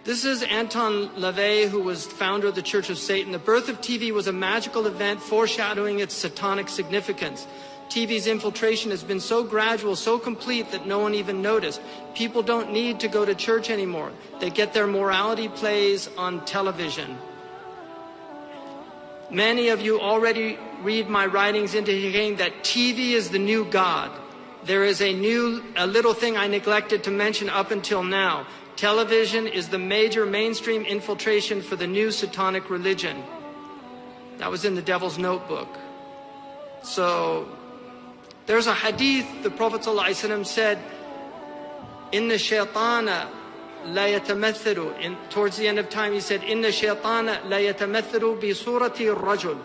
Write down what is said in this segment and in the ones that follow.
This is Anton LaVey, who was founder of the Church of Satan. The birth of TV was a magical event foreshadowing its satanic significance. TV's infiltration has been so gradual, so complete that no one even noticed. People don't need to go to church anymore. They get their morality plays on television. Many of you already read my writings indicating that TV is the new God. There is a little thing I neglected to mention up until now. Television is the major mainstream infiltration for the new satanic religion. That was in the Devil's Notebook. So there's a hadith, the Prophet ﷺ said, Inna shaytana la yatamathalu. Towards the end of time he said, Inna shaytana la yatamathalu bi surati rajul.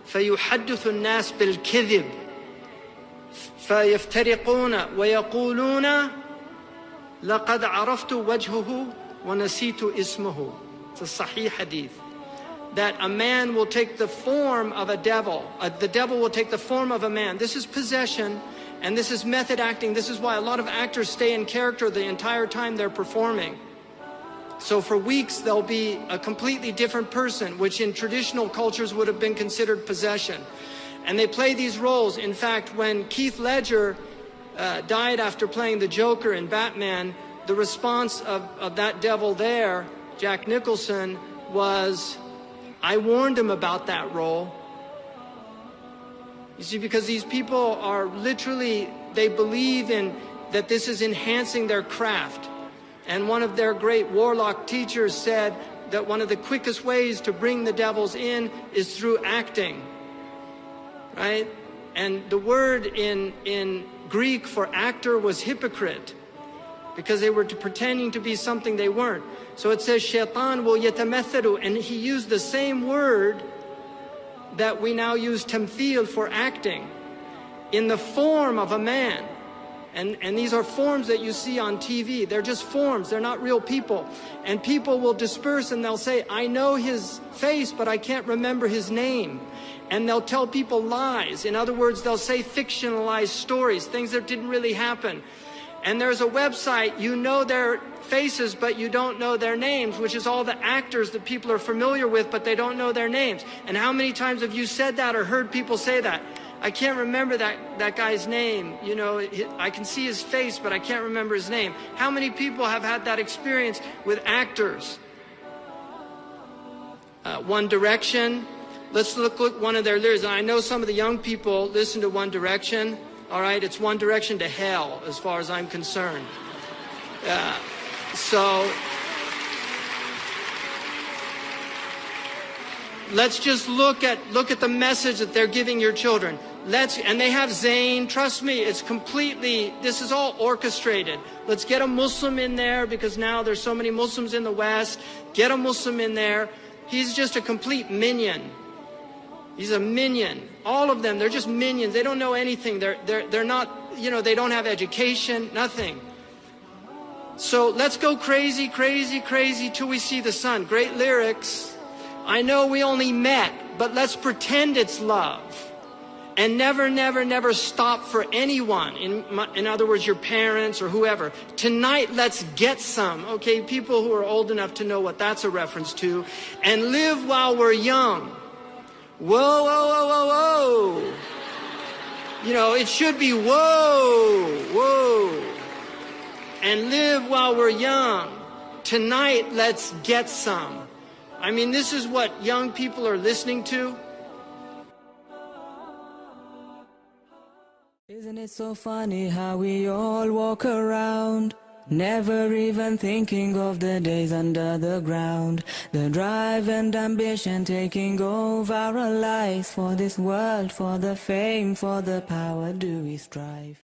فيحدث الناس بالكذب فيفترقون ويقولون لقد عرفت وجهه ونسيت اسمه. It's a sahih hadith. That a man will take the form of a devil. The devil will take the form of a man. This is possession, and this is method acting. This is why a lot of actors stay in character the entire time they're performing. So for weeks they'll be a completely different person, which in traditional cultures would have been considered possession. And they play these roles. In fact, when Heath Ledger died after playing the Joker in Batman, the response of that devil there, Jack Nicholson, was, I warned him about that role. You see, because these people are literally, they believe in that this is enhancing their craft. And one of their great warlock teachers said that one of the quickest ways to bring the devils in is through acting. Right? And the word in Greek for actor was hypocrite, because they were pretending to be something they weren't. So it says shaitan will yatamathalu, and he used the same word that we now use tamthil for acting, in the form of a man. And these are forms that you see on TV. They're just forms, they're not real people. And people will disperse and they'll say, I know his face, but I can't remember his name. And they'll tell people lies. In other words, they'll say fictionalized stories, things that didn't really happen. And there's a website, you know their faces, but you don't know their names, which is all the actors that people are familiar with, but they don't know their names. And how many times have you said that or heard people say that? I can't remember that guy's name. You know, I can see his face, but I can't remember his name. How many people have had that experience with actors? One Direction. Let's look at one of their lyrics. I know some of the young people listen to One Direction. All right, it's One Direction to hell, as far as I'm concerned. So let's just look at the message that they're giving your children. And they have Zayn. Trust me, it's completely, this is all orchestrated. Let's get a Muslim in there, because now there's so many Muslims in the West. Get a Muslim in there. He's just a complete minion. He's a minion. All of them, they're just minions. They don't know anything. They're not, you know, they don't have education, nothing. So let's go crazy, crazy, crazy till we see the sun. Great lyrics. I know we only met, but let's pretend it's love. And never, never, never stop for anyone. In other words, your parents or whoever. Tonight, let's get some. Okay, people who are old enough to know what that's a reference to. And live while we're young. Whoa, whoa, whoa, whoa, whoa. You know, it should be whoa, whoa. And live while we're young. Tonight, let's get some. I mean, this is what young people are listening to. Isn't it so funny how we all walk around, never even thinking of the days under the ground, the drive and ambition taking over our lives, for this world, for the fame, for the power do we strive.